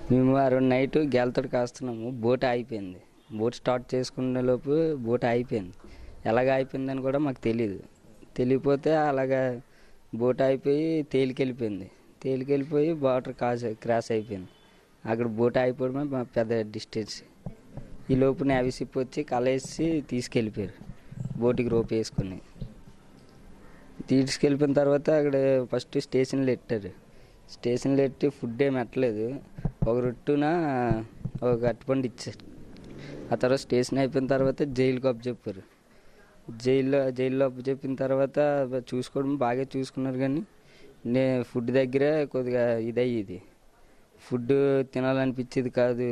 మేము ఆ రోజు నైట్ గేలతోటి కాస్తున్నాము. బోట్ ఆగిపోయింది. బోట్ స్టార్ట్ చేసుకునే లోపు బోట్ ఆగిపోయింది. ఎలాగ అయిపోయిందని కూడా మాకు తెలియదు. తెలియపోతే అలాగా బోట్ అయిపోయి తేలికెళ్ళిపోయింది. తేలికెళ్ళిపోయి వాటర్ క్రాస్ అయిపోయింది. అక్కడ బోట్ అయిపోవడమే మా పెద్ద డిస్టెన్స్. ఈ లోపు నేవీ షిప్ వచ్చి కలేసి తీసుకెళ్ళిపోయారు. బోటుకి రోప్ వేసుకొని తీసుకెళ్ళిపోయిన తర్వాత అక్కడ ఫస్ట్ స్టేషన్లో పెట్టారు. స్టేషన్లో పెట్టి ఫుడ్ ఏమి పెట్టలేదు. ఒక రొట్టున ఒక అరటిపండు ఇచ్చారు. ఆ తర్వాత స్టేషన్ అయిపోయిన తర్వాత జైలుకి అప్పచెప్పారు. జైల్లో అప్పచెప్పిన తర్వాత చూసుకోవడం బాగా చూసుకున్నారు. కానీ ఫుడ్ దగ్గరే కొద్దిగా ఇదయ్యేది. ఫుడ్ తినాలనిపించేది కాదు.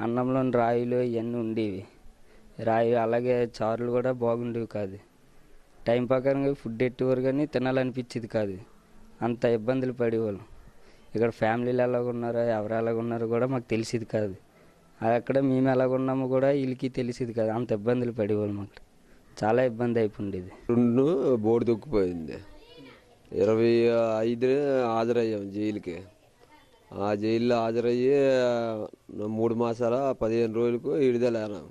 అన్నంలోని రాయిలు ఇవన్నీ ఉండేవి. అలాగే చారులు కూడా బాగుండేవి కాదు. టైం ప్రకారంగా ఫుడ్ ఎట్టేవారు కానీ తినాలనిపించేది కాదు. అంత ఇబ్బందులు పడేవాళ్ళం. ఇక్కడ ఫ్యామిలీలు ఎలాగున్నారో ఎవరు ఎలాగున్నారో కూడా మాకు తెలిసేది కాదు. అక్కడ మేము ఎలాగున్నామో కూడా వీళ్ళకి తెలిసేది కాదు. అంత ఇబ్బందులు పడేవాళ్ళం. అక్కడ చాలా ఇబ్బంది అయిపోయింది. రెండు బోర్డు దొక్కిపోయింది. 25 హాజరయ్యాం జైలుకి. ఆ జైల్లో హాజరయ్యి 3 మాసాల 15 రోజులకు విడుదలైనాం.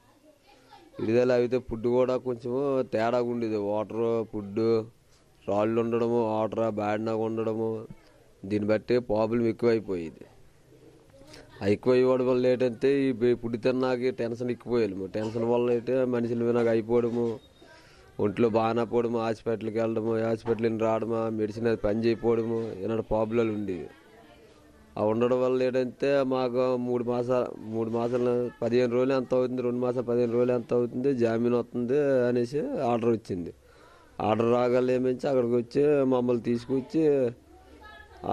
విడుదల అయితే ఫుడ్ కూడా కొంచెం తేడాగా ఉండేది. వాటర్ ఫుడ్ రాళ్ళు ఉండడము, వాటర్ బ్యాడ్నాగా ఉండడము, దీన్ని బట్టి ప్రాబ్లం ఎక్కువైపోయేది. ఎక్కువైపోవడం వల్ల ఏంటంటే ఈ ఫుడ్ తిన్నాక టెన్షన్ ఎక్కువయ్యాము. టెన్షన్ వల్ల అయితే మనుషుల మీద అయిపోవడము, ఒంట్లో బాగానపోవడము, హాస్పిటల్కి వెళ్ళడము, హాస్పిటల్కి రావడము, మెడిసిన్ అది పని చేయకపోవడము, ఇలాంటి ప్రాబ్లాలు ఉండేవి. ఆ ఉండడం వల్ల ఏంటంటే మాకు 3 మాసాలు 15 రోజులు ఎంత అవుతుంది, 2 మాసాలు 15 రోజులు ఎంత అవుతుంది, జామీన్ వస్తుంది అనేసి ఆర్డర్ వచ్చింది. ఆర్డర్ రాగానే ఏమించి అక్కడికి వచ్చి మమ్మల్ని తీసుకొచ్చి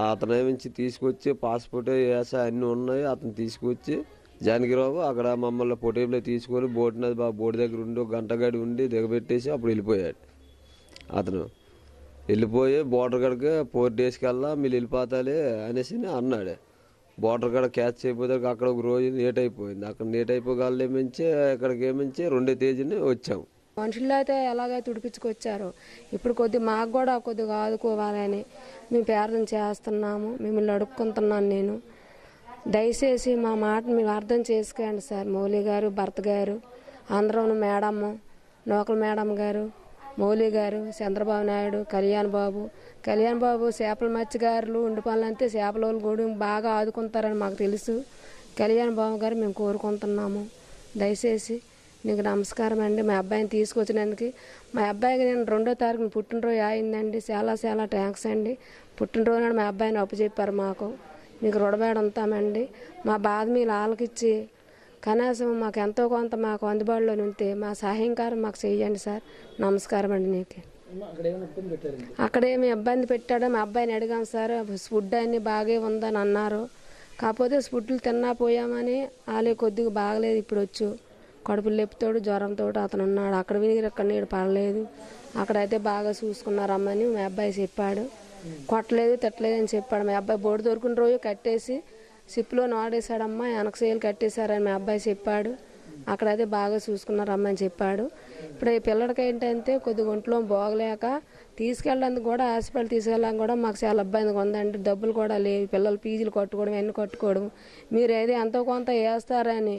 అతను ఏమించి తీసుకొచ్చి పాస్పోర్ట్ వేసా అన్నీ ఉన్నాయి. అతను తీసుకొచ్చి జానకిరావు అక్కడ మమ్మల్ని పొటేబులో తీసుకొని బోటు దగ్గర ఉండి ఒక గంట గడి ఉండి దిగబెట్టేసి అప్పుడు వెళ్ళిపోయాడు. అతను వెళ్ళిపోయి బోర్డర్ కాడికి 4 డేస్కి వెళ్ళా మీరు వెళ్ళిపోతాలి అనేసి అన్నాడు. బోర్డర్ కాడ క్యాచ్ చేయకపోతే అక్కడ ఒక రోజు లేట్ అయిపోయింది. అక్కడ లేట్ అయిపోగల ఏమించి ఇక్కడికి ఏమించి 2వ తేదీని వచ్చాము. మనుషులు అయితే ఎలాగైతే ఉడిపించుకొచ్చారో ఇప్పుడు మాకు కూడా కొద్దిగా ఆదుకోవాలని మేము ప్రార్థన చేస్తున్నాము. మిమ్మల్ని అడుక్కుంటున్నాను నేను. దయచేసి మా మాట మీరు అర్థం చేసుకోండి సార్. మౌలి గారు, భర్త గారు, అందరం మేడము, నోకల మేడం గారు, మౌలి గారు, చంద్రబాబు నాయుడు, కళ్యాణ్ బాబు చేపల మత్స్యకారులు ఉండిపోవాలంటే చేపల కూడా బాగా ఆదుకుంటారని మాకు తెలుసు. కళ్యాణ్ బాబు గారు మేము కోరుకుంటున్నాము. దయచేసి నీకు నమస్కారం అండి. మా అబ్బాయిని తీసుకొచ్చినందుకు. మా అబ్బాయికి నేను 2వ తారీఖున పుట్టినరోజు అయిందండి. చాలా చాలా థ్యాంక్స్ అండి. పుట్టినరోజు నాడు మా అబ్బాయిని అప్పచెప్పారు మాకు. మీకు రుణపడి ఉంటామండి. మా బాధ మీరు ఆలకిచ్చి కనీసం మాకు ఎంతో కొంత మాకు అందుబాటులో ఉంటే మా సహాయకారం మాకు చేయండి సార్. నమస్కారం అండి. నీకు అక్కడేమి ఇబ్బంది పెట్టాడో మా అబ్బాయిని అడిగాం సార్. ఫుడ్ అన్నీ బాగా ఉందని అన్నారు. కాకపోతే ఫుడ్లు తిన్నా పోయామని వాళ్ళే కొద్దిగా బాగలేదు. ఇప్పుడు వచ్చు కడుపులు లేపుతాడు, జ్వరంతో అతను ఉన్నాడు. అక్కడ వినిగిరి ఇక్కడ నీడు పడలేదు. అక్కడైతే బాగా చూసుకున్నారమ్మని మా అబ్బాయి చెప్పాడు. కొట్టలేదు తిట్టలేదు అని చెప్పాడు. మా అబ్బాయి బోర్డు దొరికిన రోజు కట్టేసి సిప్లో నాడేశాడమ్మా, వెనకసేలు కట్టేశారని మా అబ్బాయి చెప్పాడు. అక్కడైతే బాగా చూసుకున్నారమ్మని చెప్పాడు. ఇప్పుడు ఈ పిల్లడికి ఏంటంటే కొద్దిగా ఒంట్లో బాగలేక తీసుకెళ్ళడానికి కూడా హాస్పిటల్ తీసుకెళ్ళడానికి కూడా మాకు చాలా ఇబ్బందిగా ఉందండి. డబ్బులు కూడా లేవు. పిల్లలు ఫీజులు కట్టుకోవడం అన్నీ కట్టుకోవడం. మీరు ఏదో ఎంతో కొంత వేస్తారని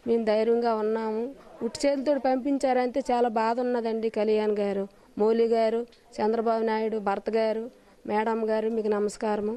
మేము ధైర్యంగా ఉన్నాము. ఉట్టి చేతులతో పంపించారంటే చాలా బాధ ఉన్నదండి. కళ్యాణ్ గారు, మౌలి గారు, చంద్రబాబు నాయుడు, భర్త గారు, మేడం గారు మీకు నమస్కారము.